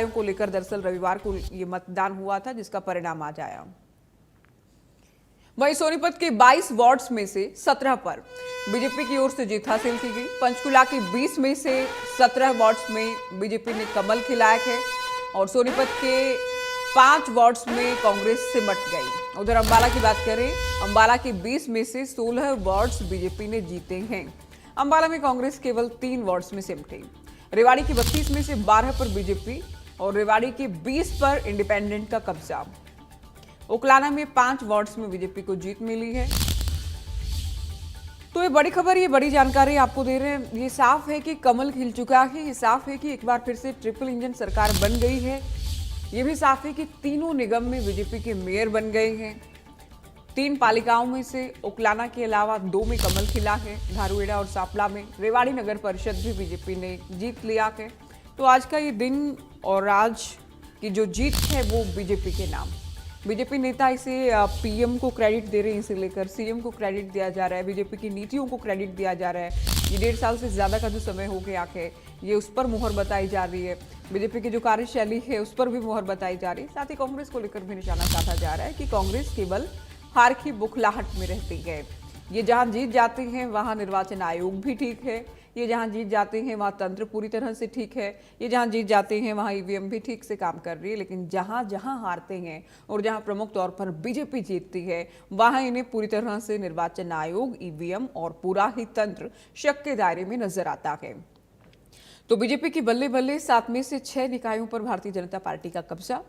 को लेकर दरअसल रविवार को ये मतदान हुआ था, जिसका परिणाम आज आया। वहीं सोनीपत के 22 वार्ड्स में से 17 पर बीजेपी की ओर से जीत हासिल की गई। पंचकुला के 20 में से 17 वार्ड्स में बीजेपी ने कमल खिलाया है और सोनीपत के 5 वार्ड्स में कांग्रेस सिमट गई। उधर अंबाला की बात करें, अंबाला के 20 में से 16 वार्ड्स बीजेपी ने जीते हैं। अंबाला में कांग्रेस केवल 3 वार्ड्स में सिमटी। रेवाड़ी की 32 में से 12 पर बीजेपी और रेवाड़ी के 20 पर इंडिपेंडेंट का कब्जा। उकलाना में 5 वार्ड्स में बीजेपी को जीत मिली है। तो ये बड़ी खबर, ये बड़ी जानकारी आपको दे रहे हैं। ये साफ है कि कमल खिल चुका है, ये साफ है कि एक बार फिर से ट्रिपल इंजन सरकार बन गई है। ये भी साफ है कि तीनों निगम में बीजेपी के मेयर बन गए हैं। 3 पालिकाओं में से उकलाना के अलावा 2 में कमल खिला है, धारूहेड़ा और सांपला में। रेवाड़ी नगर परिषद भी बीजेपी ने जीत लिया है। तो आज का ये दिन और आज की जो जीत है वो बीजेपी के नाम। बीजेपी नेता इसे पीएम को क्रेडिट दे रहे हैं, इसे लेकर सीएम को क्रेडिट दिया जा रहा है, बीजेपी की नीतियों को क्रेडिट दिया जा रहा है। ये 1.5 साल से ज्यादा का जो समय हो गया है, ये उस पर मुहर बताई जा रही है। बीजेपी की जो कार्यशैली है उस पर भी मुहर बताई जा रही है। साथ ही कांग्रेस को लेकर भी निशाना साधा जा रहा है कि कांग्रेस केवल हार की बुखलाहट में रहती है। ये जहां जीत जाते हैं वहां निर्वाचन आयोग भी ठीक है, ये जहां जीत जाते हैं वहां तंत्र पूरी तरह से ठीक है, ये जहां जीत जाते हैं वहां ईवीएम भी ठीक से काम कर रही है। लेकिन जहां जहां हारते हैं और जहां प्रमुख तौर पर बीजेपी जीतती है वहां इन्हें पूरी तरह से निर्वाचन आयोग, ईवीएम और पूरा ही तंत्र शक के दायरे में नजर आता है। तो बीजेपी की बल्ले बल्ले 7 में से 6 निकायों पर भारतीय जनता पार्टी का कब्जा।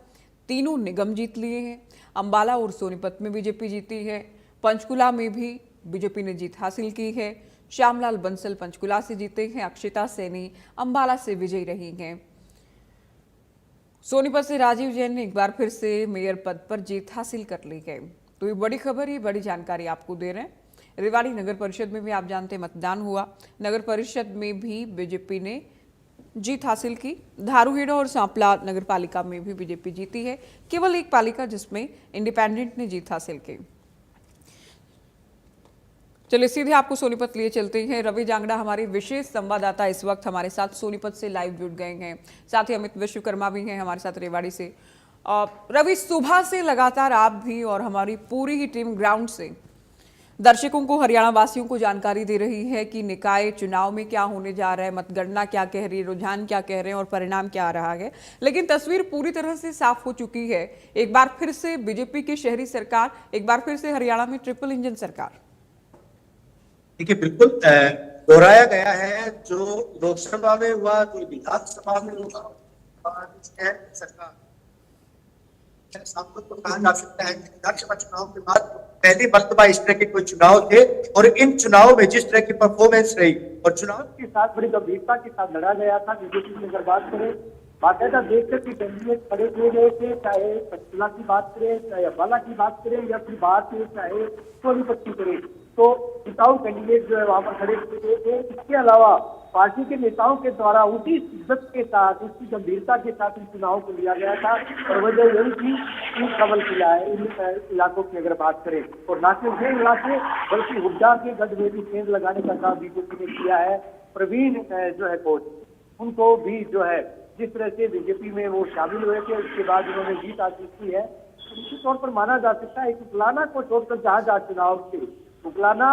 तीनों निगम जीत लिए हैं। अंबाला और सोनीपत में बीजेपी जीती है। पंचकुला में भी बीजेपी ने जीत हासिल की है। श्यामलाल बंसल पंचकुला से जीते हैं। अक्षिता सैनी अंबाला से विजयी रही हैं। सोनीपत से राजीव जैन ने एक बार फिर से मेयर पद पर जीत हासिल कर ली है। तो ये बड़ी खबर, ये बड़ी जानकारी आपको दे रहे हैं। रेवाड़ी नगर परिषद में भी आप जानते हैं मतदान हुआ। नगर परिषद में भी बीजेपी ने जीत हासिल की। धारूहेड़ा और सांपला नगर पालिका में भी बीजेपी जीती है। केवल एक पालिका जिसमें इंडिपेंडेंट ने जीत हासिल की। चलिए सीधे आपको सोनीपत लिए चलते हैं। रवि जांगड़ा हमारे विशेष संवाददाता इस वक्त हमारे साथ सोनीपत से लाइव जुड़ गए हैं। साथ ही अमित विश्वकर्मा भी हैं हमारे साथ रेवाड़ी से। रवि, सुबह से लगातार आप भी और हमारी पूरी ही टीम ग्राउंड से दर्शकों को, हरियाणा वासियों को जानकारी दे रही है कि निकाय चुनाव में क्या होने जा रहा है, मतगणना क्या कह रही है, रुझान क्या कह रहे हैं और परिणाम क्या आ रहा है। लेकिन तस्वीर पूरी तरह से साफ हो चुकी है। एक बार फिर से बीजेपी की शहरी सरकार, एक बार फिर से हरियाणा में ट्रिपल इंजन सरकार। देखिए, बिल्कुल दोहराया गया है जो लोकसभा में हुआ, जो विधानसभा में हुआ और सरकार सबको तो कहा जा सकता है कि विधानसभा चुनाव के बाद पहली मर्तबा इस तरह के कोई चुनाव थे और इन चुनाव में जिस तरह की परफॉर्मेंस रही और चुनाव के साथ बड़ी गंभीरता के साथ लड़ा गया था। बीजेपी की अगर बात करें, बाकायदा देखकर कि कैंडिडेट खड़े किए गए थे, चाहे पंचकुला की बात करें, चाहे अंबाला की बात करें या फिर बात चाहे सोनीपत की करें, तो नेताओं कैंडिडेट जो है वहां पर खड़े किए थे। इसके अलावा पार्टी के नेताओं के द्वारा उसी शिद्दत के साथ, उसी गंभीरता के साथ इन चुनाव को लिया गया था और वजह यही थी कि कमल खिला है इन इलाकों की अगर बात करें। और न सिर्फ ये इलाके बल्कि हुड्डा के गढ़ में भी सेंध लगाने का काम बीजेपी ने किया है। प्रवीण जो है कोच, उनको भी जो है जिस तरह से बीजेपी में वो शामिल हुए थे उसके बाद उन्होंने जीत हासिल की है। निश्चित तौर पर माना जा सकता है कि उकलाना को छोड़कर जहां जहां चुनाव थे, उकलाना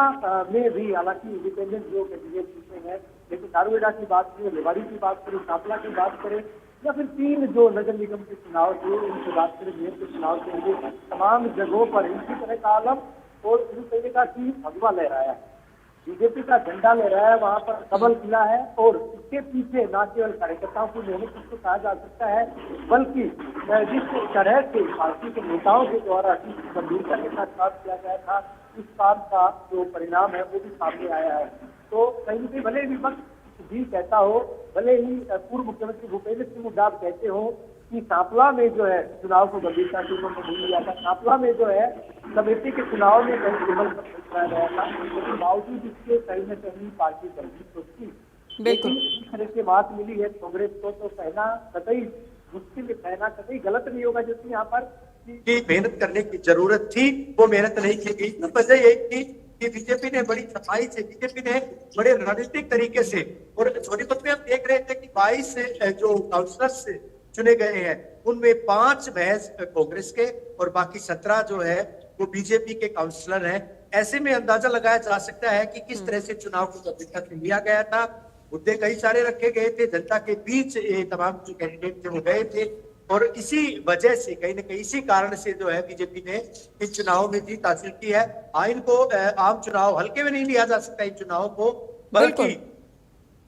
में भी हालांकि इंडिपेंडेंट जो कैंडिडेट जीते हैं, लेकिन धारूहेड़ा की बात करें, रेवाड़ी की बात करें, सांपला की बात करें या फिर 3 जो नगर निगम के चुनाव थे उनकी बात करें, मेयर के चुनाव के लिए तमाम जगहों पर इसी तरह का आलम और इसी तरह का की भगवा लहराया है, बीजेपी का झंडा लहराया है, वहां पर कमल खिला है। और इसके पीछे न केवल कार्यकर्ताओं की मेहनत इसको कहा जा सकता है, बल्कि जिस तरह से पार्टी के नेताओं के द्वारा गंभीरता के साथ काम किया गया था, इस काम का जो परिणाम है वो भी सामने आया है। तो कहीं न कहीं भले ही विपक्ष भी कहता हो, भले ही पूर्व मुख्यमंत्री भूपेंद्र सिंह हुड्डा कहते हो कि सांपला में जो है चुनाव को गंभीरता से उन्होंने नहीं लिया था, सांपला में जो है समिति के चुनाव में कहीं केवल कराया गया था, लेकिन बावजूद इसके कहीं न कहीं पार्टी गंभीर तो थी। लेकिन इस तरह से बात मिली है कांग्रेस को, तो कहना कतई मुश्किल, कहना कतई गलत नहीं होगा जैसे यहाँ पर की मेहनत करने की जरूरत थी, वो मेहनत नहीं की गई। वजह यही थी कि बीजेपी ने बड़ी सफाई से, बीजेपी ने बड़े रणनीतिक तरीके से, और सोनीपत में हम देख रहे थे कि 22 जो काउंसलर्स चुने गए हैं, उनमें 5 महज कांग्रेस के और बाकी 17 जो है वो बीजेपी के काउंसलर हैं। ऐसे में अंदाजा लगाया जा सकता है कि किस तरह से चुनाव को गंभीरता से लिया गया था। मुद्दे कई सारे रखे गए थे, जनता के बीच ये तमाम जो कैंडिडेट थे वो गए थे, और इसी वजह से कहीं ना कहीं इसी कारण से जो है बीजेपी ने इन चुनावों में जीत हासिल की है। इनको आम चुनाव हल्के में नहीं लिया जा सकता इन चुनावों को, बल्कि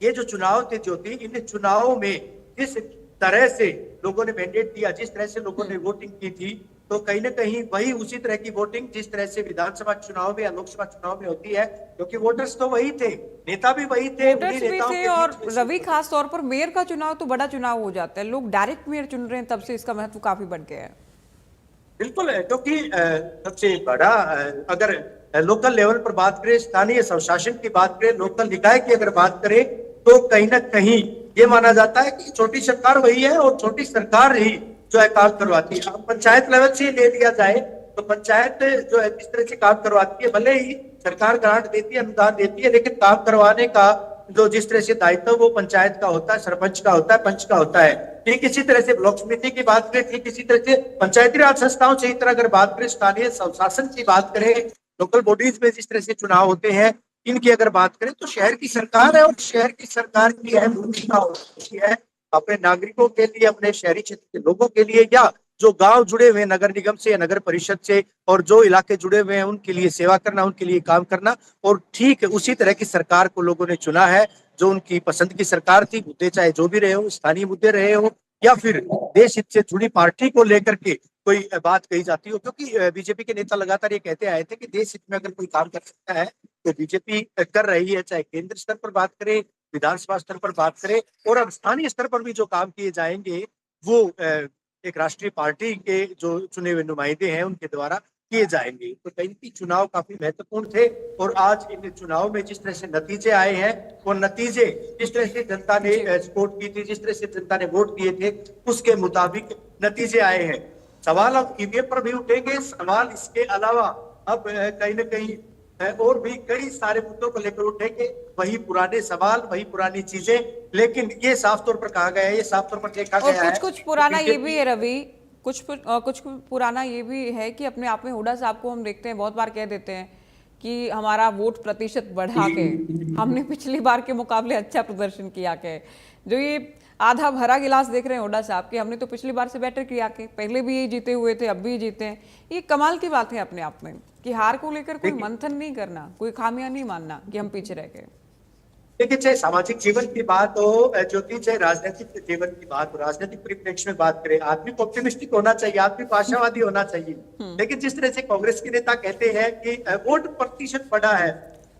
ये जो चुनाव थे ज्योति, इन चुनावों में जिस तरह से लोगों ने मैंडेट दिया, जिस तरह से लोगों ने वोटिंग की थी, तो कहीं ना कहीं वही उसी तरह की वोटिंग जिस तरह से विधानसभा चुनाव में या लोकसभा चुनाव में होती है, क्योंकि वोटर्स तो वही थे, नेता भी वही थे, वोटर्स भी थे। और रवि, खास तौर पर मेयर का चुनाव तो बड़ा चुनाव हो जाता है, लोग डायरेक्ट मेयर चुन रहे हैं, तब से इसका महत्व काफी बढ़ गया है। बिल्कुल है, क्योंकि सबसे बड़ा अगर लोकल लेवल पर बात करें, स्थानीय स्वशासन की बात करें, लोकल निकाय की अगर बात करें, तो कहीं ना कहीं ये माना जाता है कि छोटी सरकार वही है और छोटी सरकार ही जो है काम करवाती है। अब पंचायत लेवल से ले लिया जाए तो पंचायत जो है जिस तरह से काम करवाती है, भले ही सरकार ग्रांट देती है, अनुदान देती है, लेकिन काम करवाने का जो जिस तरह से दायित्व वो पंचायत का होता है, सरपंच का होता है, पंच का होता है। ठीक इसी तरह से ब्लॉक समिति की बात करें, ठीक इसी तरह से पंचायती राज संस्थाओं से इस तरह अगर बात करें, स्थानीय स्वशासन की बात करें, लोकल बॉडीज में जिस तरह से चुनाव होते हैं, इनकी अगर बात करें तो शहर की सरकार है और शहर की सरकार की अहम भूमिका होती है अपने नागरिकों के लिए, अपने शहरी क्षेत्र के लोगों के लिए, या जो गांव जुड़े हुए हैं नगर निगम से या नगर परिषद से, और जो इलाके जुड़े हुए हैं उनके लिए सेवा करना, उनके लिए काम करना। और ठीक उसी तरह की सरकार को लोगों ने चुना है, जो उनकी पसंद की सरकार थी। मुद्दे चाहे जो भी रहे हो, स्थानीय मुद्दे रहे हो या फिर देश हित से जुड़ी पार्टी को लेकर के कोई बात कही जाती हो, क्योंकि बीजेपी के नेता लगातार ये कहते आए थे कि देश हित में अगर कोई काम कर सकता है तो बीजेपी कर रही है, चाहे केंद्र स्तर पर बात करें, विधानसभा स्तर पर बात करें, और अब स्थानीय स्तर पर भी जो काम किए जाएंगे वो एक राष्ट्रीय पार्टी के जो चुने हुए नुमाइंदे हैं उनके द्वारा किए जाएंगे। तो कई चुनाव काफी महत्वपूर्ण थे, और आज इन चुनाव में जिस तरह से नतीजे आए हैं, वो नतीजे जिस तरह से जनता ने सपोर्ट की थी, जिस तरह से जनता ने वोट दिए थे, उसके मुताबिक नतीजे आए हैं। सवाल अब ईवीएम पर भी उठेंगे, सवाल इसके अलावा अब कहीं ना कहीं और भी कई सारे मुद्दों को लेकर उठेंगे, वही पुराने सवाल, वही पुरानी चीजें, लेकिन ये साफ तौर पर कहा गया है, ये साफ तौर पर देखा गया है। कुछ पुराना ये भी है रवि, कुछ पुराना ये भी है कि अपने आप में हुड्डा साहब को हम देखते हैं, बहुत बार कह देते हैं कि हमारा वोट प्रतिशत बढ़ा के हमने पिछली बार के मुकाबले अच्छा प्रदर्शन किया के, जो ये आधा भरा गिलास देख रहे हैं हुड्डा साहब कि हमने तो पिछली बार से बेटर किया के, पहले भी ये जीते हुए थे, अब भी जीते हैं। ये कमाल की बात है अपने आप में कि हार को लेकर कोई मंथन नहीं करना, कोई खामियां नहीं मानना कि हम पीछे रह गए। देखिए, चाहे सामाजिक जीवन की बात हो ज्योति, चाहे राजनीतिक जीवन की बात हो, राजनीतिक परिप्रेक्ष्य में बात करें, आदमी को ऑप्टिमिस्टिक होना चाहिए, आदमी को आशावादी होना चाहिए। लेकिन जिस तरह से कांग्रेस के नेता कहते हैं कि वोट प्रतिशत बढ़ा है,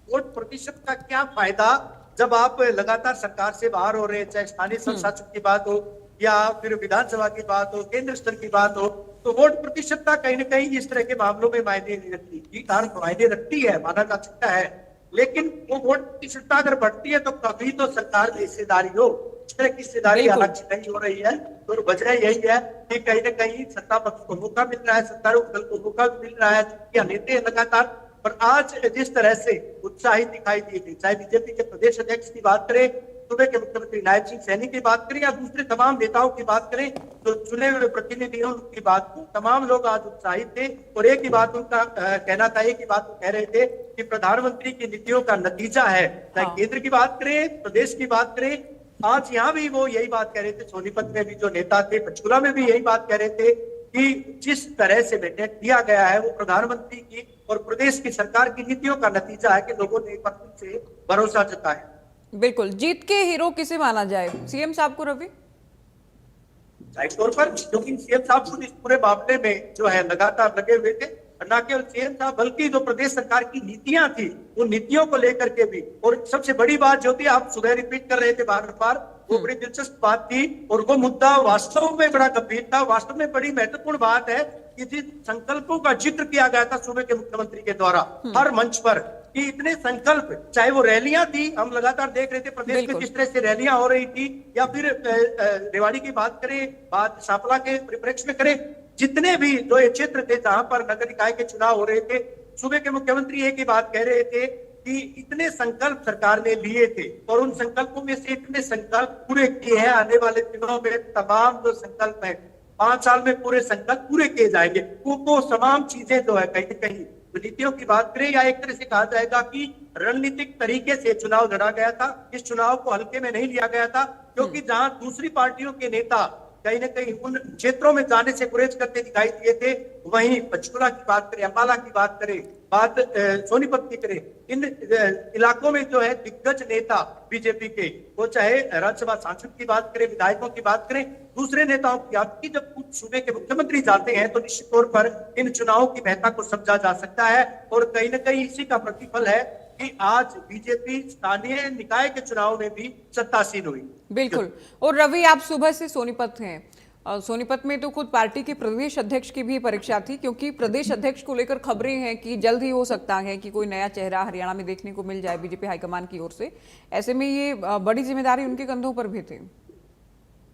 वोट प्रतिशत का क्या फायदा जब आप लगातार सरकार से बाहर हो रहे हैं, चाहे स्थानीय स्वशासन की बात हो या फिर विधानसभा की बात हो, केंद्र स्तर की बात हो, तो वोट प्रतिशत का कहीं ना कहीं इस तरह के मामलों में मायने नहीं रखती। मायने रखती है, माना जा सकता है, लेकिन वो वोट प्रतिशतता अगर बढ़ती है तो कभी तो सरकार की हिस्सेदारी हो। इस तरह की हिस्सेदारी हालांकि नहीं हो रही है, तो वजह यही है कि कहीं ना कहीं सत्ता पक्ष को मौका मिल रहा है, सत्तारूढ़ दल को मौका मिल रहा है, नेता लगातार। पर आज जिस तरह से उत्साहित दिखाई दिए थे, चाहे बीजेपी के प्रदेश अध्यक्ष की बात करें, सूबे के मुख्यमंत्री नायब सिंह सैनी की बात करें या दूसरे तमाम नेताओं की बात करें, तो चुने हुए प्रतिनिधियों की बात को तमाम लोग आज उत्साहित थे। और एक ही बात उनका कहना था, एक ही बात वो कह रहे थे कि प्रधानमंत्री की नीतियों का नतीजा है, चाहे केंद्र की बात करें, प्रदेश की बात करें। आज यहाँ भी वो यही बात कह रहे थे, सोनीपत में भी जो नेता थे, पंचकुला में भी यही बात कह रहे थे कि जिस तरह से मैंडेट दिया गया है वो प्रधानमंत्री की और प्रदेश की सरकार की नीतियों का नतीजा है कि लोगों ने एक बार से भरोसा जताया। बिल्कुल। जीत के हीरो किसे माना जाए, सीएम साहब को रवि? जाहिर तौर पर क्योंकि सीएम साहब इस पूरे मामले में जो है लगातार लगे हुए थे, न केवल सीएम साहब बल्कि जो प्रदेश सरकार की नीतियां थी उन नीतियों को लेकर के भी। और सबसे बड़ी बात जो थी, आप सुबह रिपीट कर रहे थे बार बार, वो बड़ी दिलचस्प बात थी और वो मुद्दा वास्तव में बड़ा गंभीर था, वास्तव में बड़ी महत्वपूर्ण बात है कि जिस संकल्पों का जिक्र किया गया था सूबे के मुख्यमंत्री के द्वारा हर मंच पर, कि इतने संकल्प, चाहे वो रैलियां थी, हम लगातार देख रहे थे प्रदेश में किस तरह से रैलियां हो रही थी, या फिर रेवाड़ी की बात करें, बात सांपला के परिप्रेक्ष्य में करें, जितने भी जो ये क्षेत्र थे जहां पर नगर निकाय के चुनाव हो रहे थे, सूबे के मुख्यमंत्री एक ही बात कह रहे थे कि इतने संकल्प सरकार ने लिए थे और उन संकल्पों में से इतने संकल्प पूरे किए हैं। आने वाले दिनों में तमाम जो संकल्प है 5 साल में पूरे संकल्प पूरे किए जाएंगे। वो तमाम चीजें जो है कहीं न कहीं नीतियों की बात करें या एक तरह से कहा जाएगा कि रणनीतिक तरीके से चुनाव लड़ा गया था। इस चुनाव को हल्के में नहीं लिया गया था, क्योंकि जहां दूसरी पार्टियों के नेता कहीं न कहीं उन क्षेत्रों में जाने से गुरेज करते दिखाई दिए थे, वहीं पंचकुला की बात करें, अंबाला की बात करें, सोनीपत की करें, इन इलाकों में जो है दिग्गज नेता बीजेपी के, वो चाहे राज्यसभा सांसद की बात करें, विधायकों की बात करें, दूसरे नेताओं की बात की, जब कुछ सूबे के मुख्यमंत्री जाते हैं तो निश्चित तौर पर इन चुनावों की महत्ता को समझा जा सकता है। और कहीं न कहीं इसी का प्रतिफल है कि आज बीजेपी स्थानीय निकाय के चुनाव में भी सत्तासीन हुई। बिल्कुल। और रवि, आप सुबह से सोनीपत हैं, सोनीपत में तो खुद पार्टी के प्रदेश अध्यक्ष की भी परीक्षा थी, क्योंकि प्रदेश अध्यक्ष को लेकर खबरें हैं कि जल्द ही हो सकता है कि कोई नया चेहरा हरियाणा में देखने को मिल जाए बीजेपी हाईकमान की ओर से। ऐसे में ये बड़ी जिम्मेदारी उनके कंधों पर भी थी।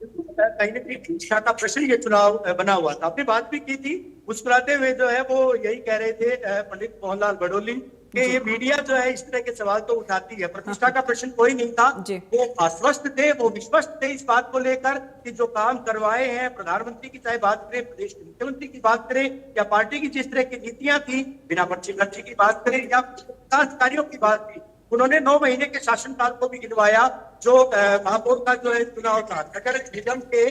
कहीं न कहीं परीक्षा का प्रश्न ये चुनाव बना हुआ था। आपने बात भी की थी, मुस्कुराते हुए जो है वो यही कह रहे थे पंडित मोहनलाल बड़ोली कि ये मीडिया जो है इस तरह के सवाल तो उठाती है, प्रतिष्ठा का प्रश्न कोई नहीं था। वो आश्वस्त थे, वो विश्वस्त थे इस बात को लेकर कि जो काम करवाए हैं प्रधानमंत्री की चाहे बात करें, प्रदेश के मुख्यमंत्री की बात करें, या पार्टी की जिस तरह की नीतियां थी, बिना पर्ची खर्ची की बात करें या विकास कार्यों की बात की, उन्होंने 9 महीने के शासनकाल को भी गिनवाया। जो महापौर का जो है चुनाव था, नगर निगम के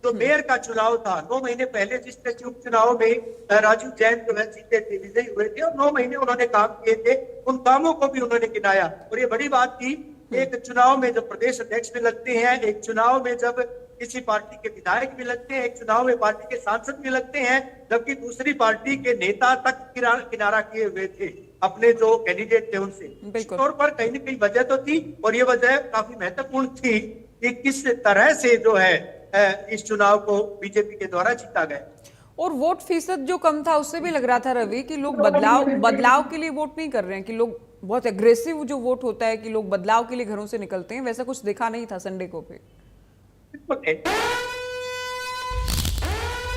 जो मेयर का चुनाव था, 9 महीने पहले जिस तरह के उपचुनाव में राजीव जैन जो है जीते थे, विजयी हुए थे और 9 महीने उन्होंने काम किए थे, उन कामों को भी उन्होंने गिनाया। और ये बड़ी बात थी, एक चुनाव में जब प्रदेश अध्यक्ष भी लगते हैं, एक चुनाव में जब किसी पार्टी के विधायक भी लगते हैं, एक चुनाव में पार्टी के सांसद भी लगते हैं, जबकि दूसरी पार्टी के नेता तक किनारा किए हुए थे अपने जो कैंडिडेट थे उनसे। तौर पर कहीं न कहीं वजह तो थी, और ये वजह काफी महत्वपूर्ण थी कि किस तरह से जो है इस चुनाव को बीजेपी के द्वारा जीता गया। और वोट फीसद जो कम था उससे भी लग रहा था रवि कि लोग बदलाव के लिए वोट नहीं कर रहे हैं, कि लोग बहुत एग्रेसिव जो वोट होता है कि लोग बदलाव के लिए घरों से निकलते हैं, वैसा कुछ देखा नहीं था संडे को भी।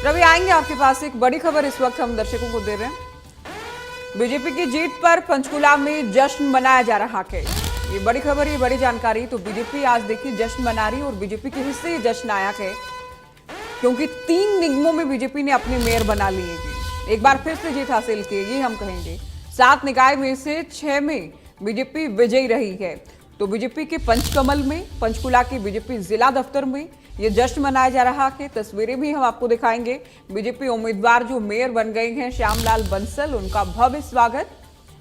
रवि, आएंगे आपके पास। एक बड़ी खबर इस वक्त हम दर्शकों को दे रहे हैं। बीजेपी की जीत पर पंचकुला में जश्न मनाया जा रहा है। ये बड़ी खबर, ये बड़ी जानकारी। तो बीजेपी आज देखिए जश्न मना रही, और बीजेपी के हिस्से ये जश्न आया है क्योंकि 3 निगमों में बीजेपी ने अपने मेयर बना लिए, एक बार फिर से जीत हासिल की, ये हम कहेंगे। 7 निकाय में से 6 में बीजेपी विजयी रही है। तो बीजेपी के पंचकमल में, पंचकुला के बीजेपी जिला दफ्तर में ये जश्न मनाया जा रहा है। तस्वीरें भी हम आपको दिखाएंगे। बीजेपी उम्मीदवार जो मेयर बन गए हैं श्यामलाल बंसल, उनका भव्य स्वागत।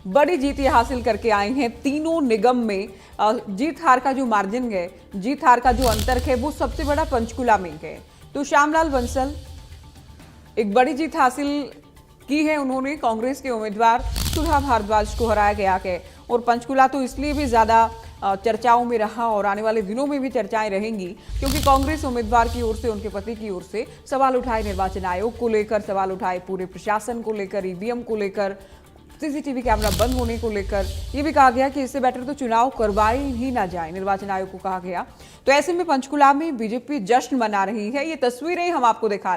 बड़ी जीत ये हासिल करके आए हैं तीनों निगम में। जीत हार का जो मार्जिन है, जीत हार का जो अंतर है, वो सबसे बड़ा पंचकुला में है। तो श्यामलाल बंसल एक बड़ी जीत हासिल की है उन्होंने। कांग्रेस के उम्मीदवार सुधा भारद्वाज को हराया गया है। और पंचकुला तो इसलिए भी ज्यादा चर्चाओं में रहा और आने वाले दिनों में भी चर्चाएं रहेंगी, क्योंकि कांग्रेस उम्मीदवार की ओर से, उनके पति की ओर से सवाल उठाए निर्वाचन आयोग को लेकर, सवाल उठाए पूरे प्रशासन को लेकर, ईवीएम को लेकर, सीसीटीवी कैमरा बंद होने को लेकर। ये भी कहा गया कि इससे बेटर तो चुनाव करवाए ही ना जाए, निर्वाचन आयोग को कहा गया। तो ऐसे में पंचकुला में बीजेपी जश्न मना रही है। ये तस्वीरें हम आपको दिखा